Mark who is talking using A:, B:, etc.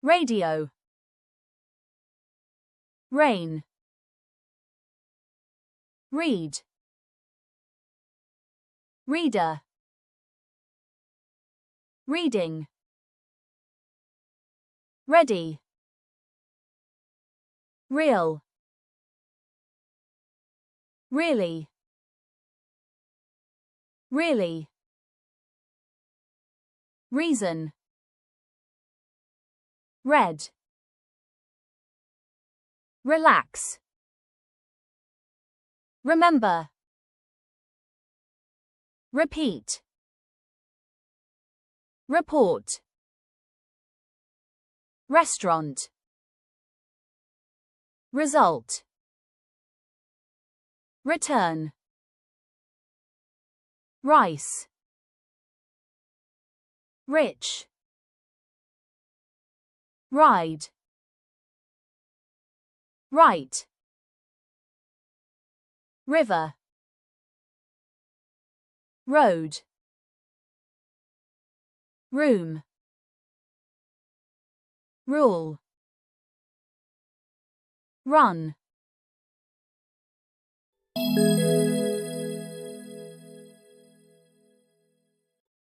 A: radio, rain, read, reader, reading, ready, real, really, really, reason, red, relax, remember, repeat, report, restaurant, result, return, rice, rich, ride, right, river, road, room, rule, run.